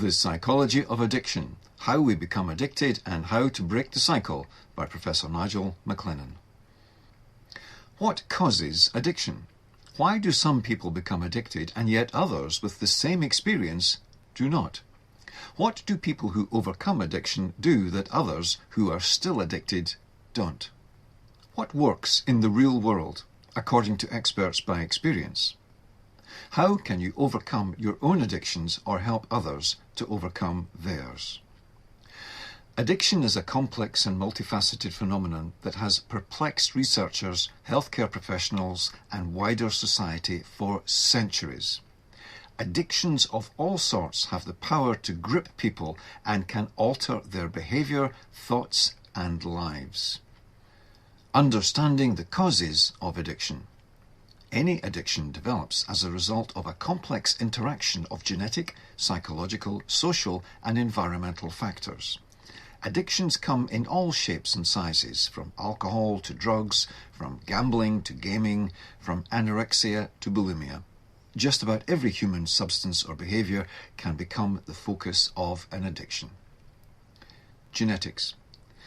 The Psychology of Addiction, How We Become Addicted and How to Break the Cycle by Professor Nigel MacLennan. What causes addiction? Why do some people become addicted and yet others with the same experience do not? What do people who overcome addiction do that others who are still addicted don't? What works in the real world according to experts by experience? How can you overcome your own addictions or help others to overcome theirs? Addiction is a complex and multifaceted phenomenon that has perplexed researchers, healthcare professionals, and wider society for centuries. Addictions of all sorts have the power to grip people and can alter their behavior, thoughts, and lives. Understanding the causes of addiction. Any addiction develops as a result of a complex interaction of genetic, psychological, social, and environmental factors. Addictions come in all shapes and sizes, from alcohol to drugs, from gambling to gaming, from anorexia to bulimia. Just about every human substance or behavior can become the focus of an addiction. Genetics.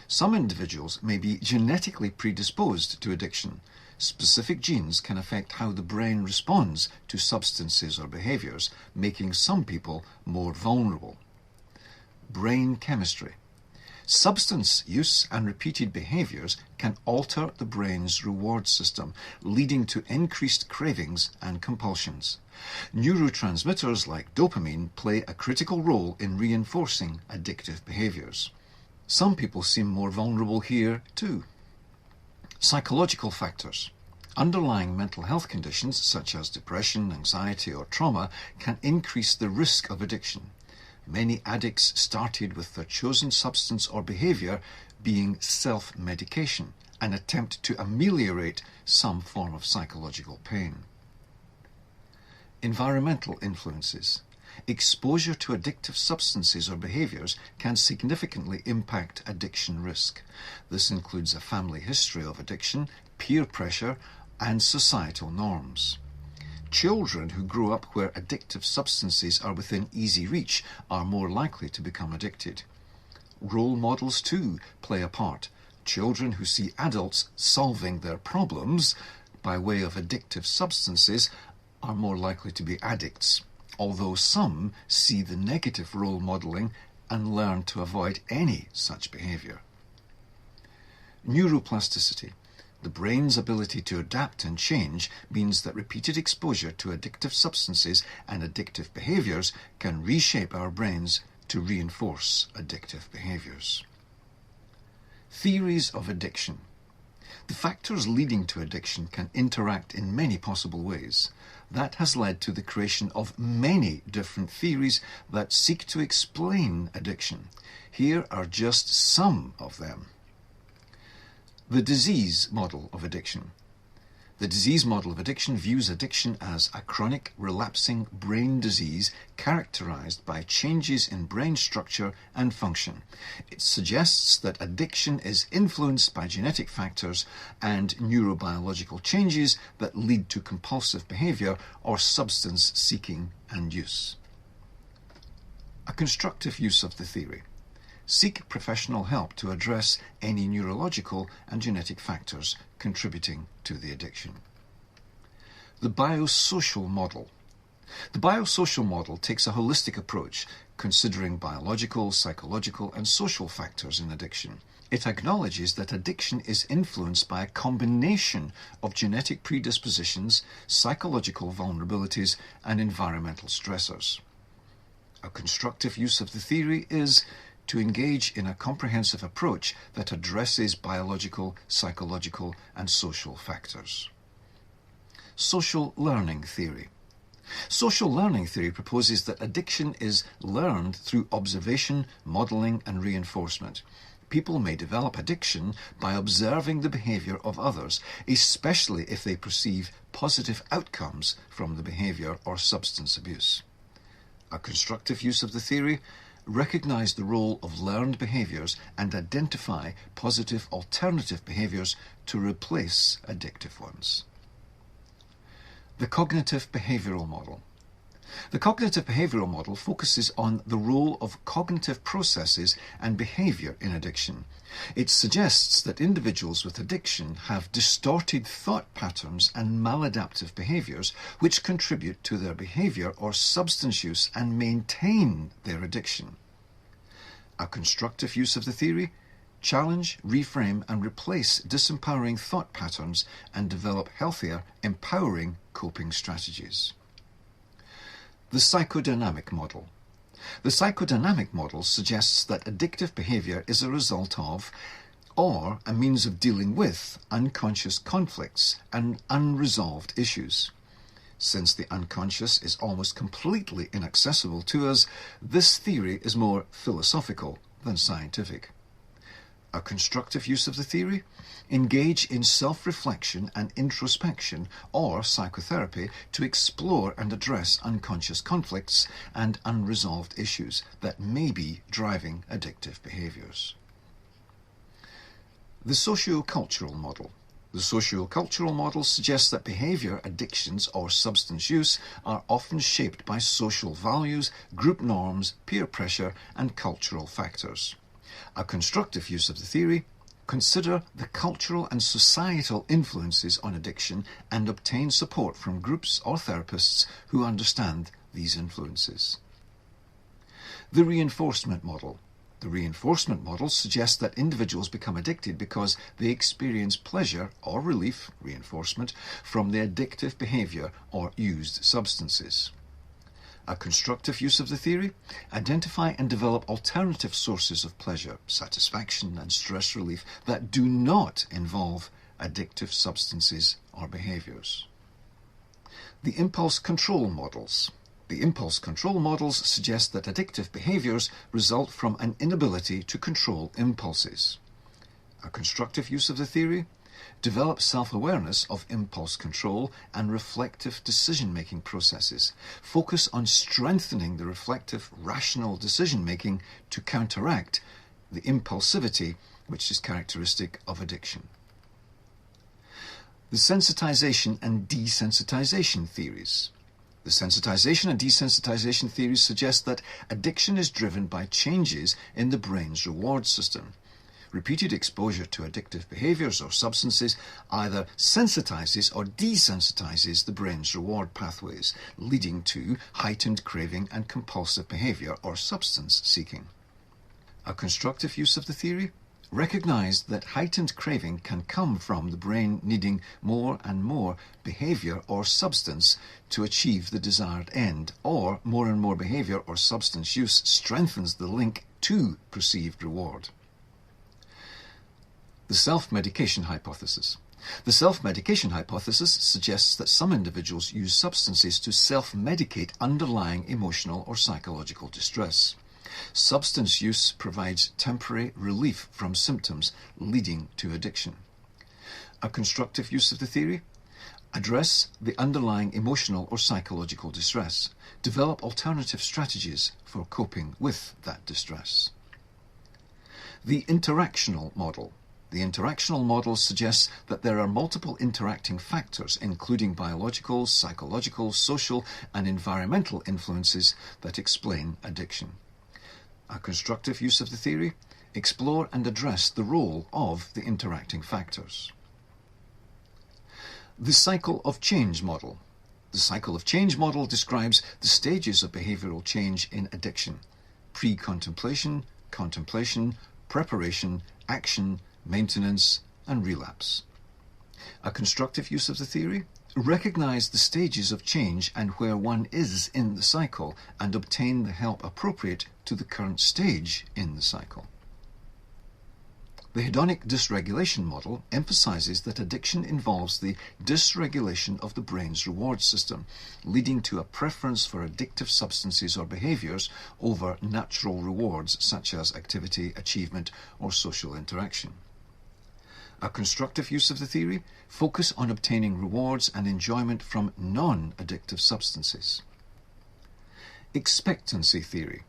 Some individuals may be genetically predisposed to addiction. Specific genes can affect how the brain responds to substances or behaviors, making some people more vulnerable. Brain chemistry. Substance use and repeated behaviors can alter the brain's reward system, leading to increased cravings and compulsions. Neurotransmitters like dopamine play a critical role in reinforcing addictive behaviors. Some people seem more vulnerable here too. Psychological factors. Underlying mental health conditions such as depression, anxiety, or trauma can increase the risk of addiction. Many addicts started with their chosen substance or behavior being self-medication, an attempt to ameliorate some form of psychological pain. Environmental influences. Exposure to addictive substances or behaviors can significantly impact addiction risk. This includes a family history of addiction, peer pressure, and societal norms. Children who grow up where addictive substances are within easy reach are more likely to become addicted. Role models too play a part. Children who see adults solving their problems by way of addictive substances are more likely to be addicts, although some see the negative role modeling and learn to avoid any such behavior. Neuroplasticity. The brain's ability to adapt and change means that repeated exposure to addictive substances and addictive behaviors can reshape our brains to reinforce addictive behaviors. Theories of addiction. The factors leading to addiction can interact in many possible ways. That has led to the creation of many different theories that seek to explain addiction. Here are just some of them. The disease model of addiction. The disease model of addiction views addiction as a chronic, relapsing brain disease characterized by changes in brain structure and function. It suggests that addiction is influenced by genetic factors and neurobiological changes that lead to compulsive behavior or substance seeking and use. A constructive use of the theory. Seek professional help to address any neurological and genetic factors contributing to the addiction. The biosocial model. The biosocial model takes a holistic approach, considering biological, psychological, and social factors in addiction. It acknowledges that addiction is influenced by a combination of genetic predispositions, psychological vulnerabilities, and environmental stressors. A constructive use of the theory is to engage in a comprehensive approach that addresses biological, psychological, and social factors. Social learning theory. Social learning theory proposes that addiction is learned through observation, modeling, and reinforcement. People may develop addiction by observing the behavior of others, especially if they perceive positive outcomes from the behavior or substance abuse. A constructive use of the theory recognize the role of learned behaviors and identify positive alternative behaviors to replace addictive ones. The cognitive behavioral model. The cognitive behavioral model focuses on the role of cognitive processes and behavior in addiction. It suggests that individuals with addiction have distorted thought patterns and maladaptive behaviors which contribute to their behavior or substance use and maintain their addiction. A constructive use of the theory: challenge, reframe and replace disempowering thought patterns and develop healthier, empowering coping strategies. The psychodynamic model. The psychodynamic model suggests that addictive behavior is a result of, or a means of dealing with, unconscious conflicts and unresolved issues. Since the unconscious is almost completely inaccessible to us, this theory is more philosophical than scientific. A constructive use of the theory: engage in self-reflection and introspection or psychotherapy to explore and address unconscious conflicts and unresolved issues that may be driving addictive behaviours. The socio-cultural model. The socio-cultural model suggests that behaviour, addictions or substance use are often shaped by social values, group norms, peer pressure and cultural factors. A constructive use of the theory: consider the cultural and societal influences on addiction and obtain support from groups or therapists who understand these influences. The reinforcement model. The reinforcement model suggests that individuals become addicted because they experience pleasure or relief, reinforcement, from the addictive behaviour or used substances. A constructive use of the theory: identify and develop alternative sources of pleasure, satisfaction and stress relief that do not involve addictive substances or behaviours. The impulse control models. The impulse control models suggest that addictive behaviours result from an inability to control impulses. A constructive use of the theory: develop self-awareness of impulse control and reflective decision-making processes. Focus on strengthening the reflective, rational decision-making to counteract the impulsivity which is characteristic of addiction. The sensitization and desensitization theories. The sensitization and desensitization theories suggest that addiction is driven by changes in the brain's reward system. Repeated exposure to addictive behaviours or substances either sensitizes or desensitizes the brain's reward pathways, leading to heightened craving and compulsive behaviour or substance seeking. A constructive use of the theory: recognise that heightened craving can come from the brain needing more and more behaviour or substance to achieve the desired end, or more and more behaviour or substance use strengthens the link to perceived reward. The self-medication hypothesis. The self-medication hypothesis suggests that some individuals use substances to self-medicate underlying emotional or psychological distress. Substance use provides temporary relief from symptoms leading to addiction. A constructive use of the theory: address the underlying emotional or psychological distress. Develop alternative strategies for coping with that distress. The interactional model. The interactional model suggests that there are multiple interacting factors, including biological, psychological, social, and environmental influences that explain addiction. A constructive use of the theory: explore and address the role of the interacting factors. The cycle of change model. The cycle of change model describes the stages of behavioural change in addiction: pre-contemplation, contemplation, preparation, action, maintenance, and relapse. A constructive use of the theory: recognise the stages of change and where one is in the cycle and obtain the help appropriate to the current stage in the cycle. The hedonic dysregulation model emphasises that addiction involves the dysregulation of the brain's reward system, leading to a preference for addictive substances or behaviours over natural rewards such as activity, achievement, or social interaction. A constructive use of the theory: focus on obtaining rewards and enjoyment from non-addictive substances. Expectancy theory.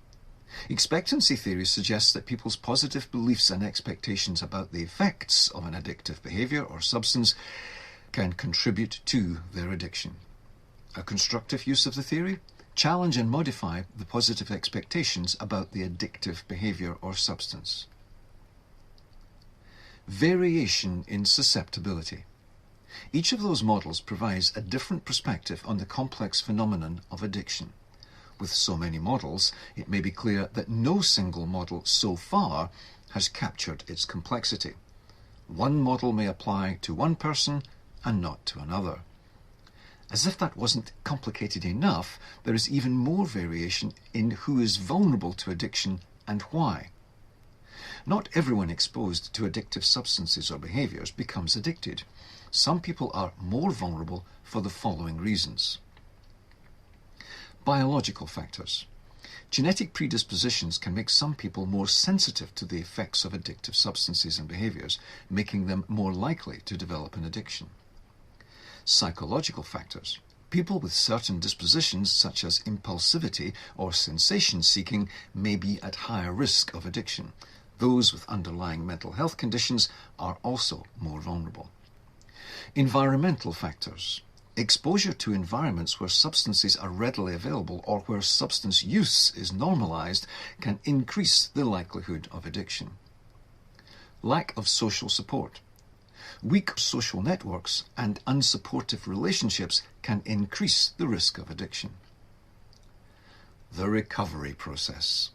Expectancy theory suggests that people's positive beliefs and expectations about the effects of an addictive behaviour or substance can contribute to their addiction. A constructive use of the theory: Challenge and modify the positive expectations about the addictive behaviour or substance. Variation in susceptibility. Each of those models provides a different perspective on the complex phenomenon of addiction. With so many models, it may be clear that no single model so far has captured its complexity. One model may apply to one person and not to another. As if that wasn't complicated enough, there is even more variation in who is vulnerable to addiction and why. Not everyone exposed to addictive substances or behaviours becomes addicted. Some people are more vulnerable for the following reasons. Biological factors. Genetic predispositions can make some people more sensitive to the effects of addictive substances and behaviours, making them more likely to develop an addiction. Psychological factors. People with certain dispositions, such as impulsivity or sensation-seeking, may be at higher risk of addiction. Those with underlying mental health conditions are also more vulnerable. Environmental factors. Exposure to environments where substances are readily available or where substance use is normalized can increase the likelihood of addiction. Lack of social support. Weak social networks and unsupportive relationships can increase the risk of addiction. The recovery process.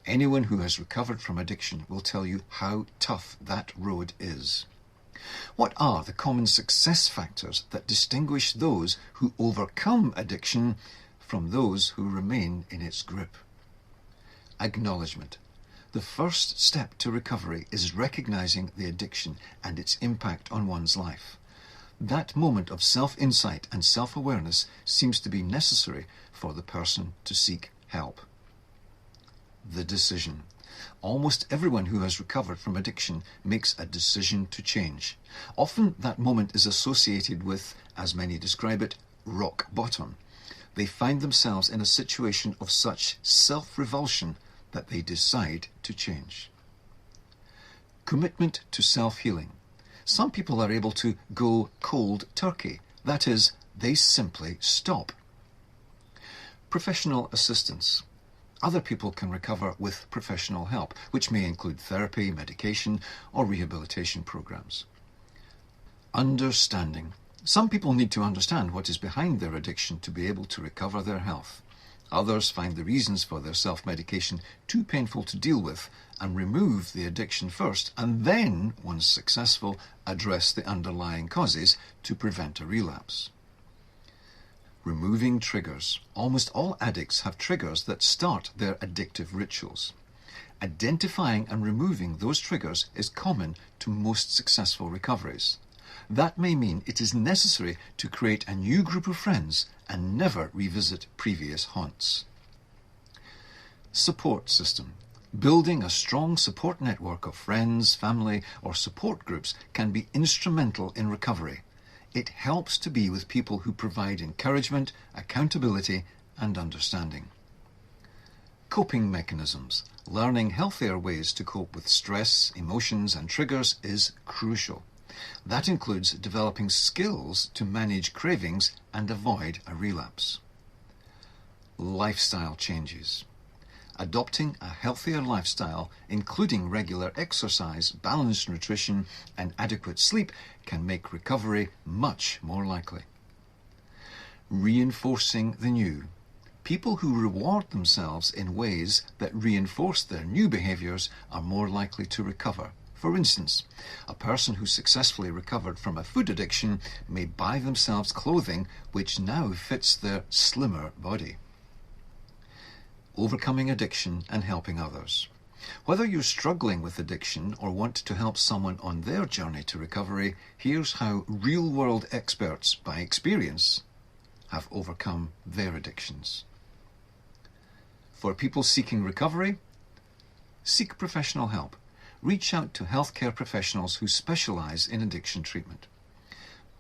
Anyone who has recovered from addiction will tell you how tough that road is. What are the common success factors that distinguish those who overcome addiction from those who remain in its grip? Acknowledgement. The first step to recovery is recognizing the addiction and its impact on one's life. That moment of self-insight and self-awareness seems to be necessary for the person to seek help. The decision. Almost everyone who has recovered from addiction makes a decision to change. Often that moment is associated with, as many describe it, rock bottom. They find themselves in a situation of such self-revulsion that they decide to change. Commitment to self-healing. Some people are able to go cold turkey. That is, they simply stop. Professional assistance. Other people can recover with professional help, which may include therapy, medication, or rehabilitation programs. Understanding. Some people need to understand what is behind their addiction to be able to recover their health. Others find the reasons for their self-medication too painful to deal with and remove the addiction first, and then, once successful, address the underlying causes to prevent a relapse. Removing triggers. Almost all addicts have triggers that start their addictive rituals. Identifying and removing those triggers is common to most successful recoveries. That may mean it is necessary to create a new group of friends and never revisit previous haunts. Support system. Building a strong support network of friends, family, or support groups can be instrumental in recovery. It helps to be with people who provide encouragement, accountability, and understanding. Coping mechanisms. Learning healthier ways to cope with stress, emotions, and triggers is crucial. That includes developing skills to manage cravings and avoid a relapse. Lifestyle changes. Adopting a healthier lifestyle, including regular exercise, balanced nutrition, and adequate sleep, can make recovery much more likely. Reinforcing the new. People who reward themselves in ways that reinforce their new behaviours are more likely to recover. For instance, a person who successfully recovered from a food addiction may buy themselves clothing which now fits their slimmer body. Overcoming addiction and helping others. Whether you're struggling with addiction or want to help someone on their journey to recovery, here's how real-world experts, by experience, have overcome their addictions. For people seeking recovery, seek professional help. Reach out to healthcare professionals who specialise in addiction treatment.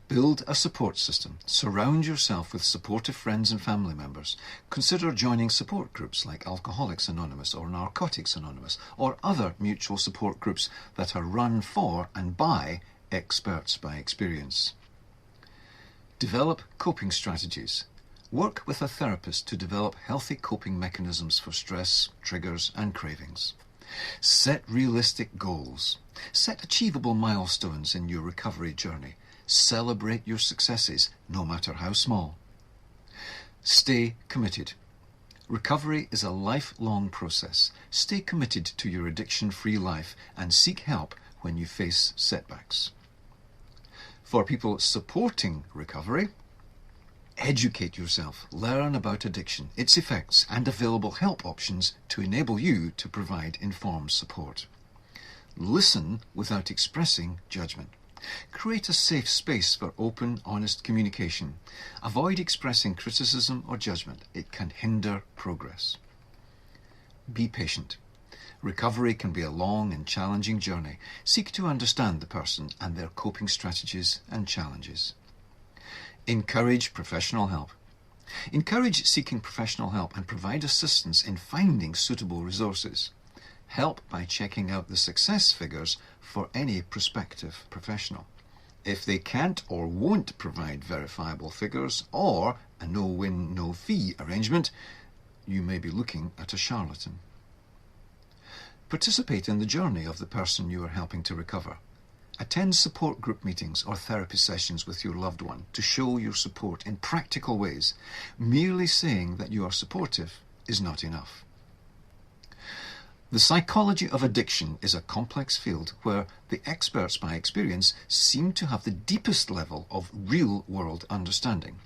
Build a support system. Surround yourself with supportive friends and family members. Consider joining support groups like Alcoholics Anonymous or Narcotics Anonymous or other mutual support groups that are run for and by experts by experience. Develop coping strategies. Work with a therapist to develop healthy coping mechanisms for stress, triggers, and cravings. Set realistic goals. Set achievable milestones in your recovery journey. Celebrate your successes, no matter how small. Stay committed. Recovery is a lifelong process. Stay committed to your addiction-free life and seek help when you face setbacks. For people supporting recovery, educate yourself. Learn about addiction, its effects, and available help options to enable you to provide informed support. Listen without expressing judgment. Create a safe space for open, honest communication. Avoid expressing criticism or judgment. It can hinder progress. Be patient. Recovery can be a long and challenging journey. Seek to understand the person and their coping strategies and challenges. Encourage professional help. Encourage seeking professional help and provide assistance in finding suitable resources. Help by checking out the success figures for any prospective professional. If they can't or won't provide verifiable figures or a no-win, no-fee arrangement, you may be looking at a charlatan. Participate in the journey of the person you are helping to recover. Attend support group meetings or therapy sessions with your loved one to show your support in practical ways. Merely saying that you are supportive is not enough. The psychology of addiction is a complex field where the experts by experience seem to have the deepest level of real-world understanding.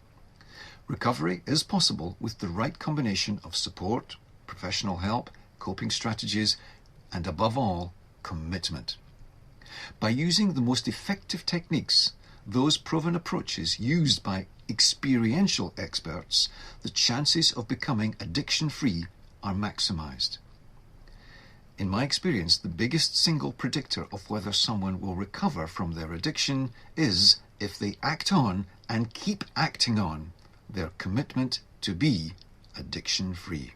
Recovery is possible with the right combination of support, professional help, coping strategies, and above all, commitment. By using the most effective techniques, those proven approaches used by experiential experts, the chances of becoming addiction-free are maximized. In my experience, the biggest single predictor of whether someone will recover from their addiction is if they act on and keep acting on their commitment to be addiction-free.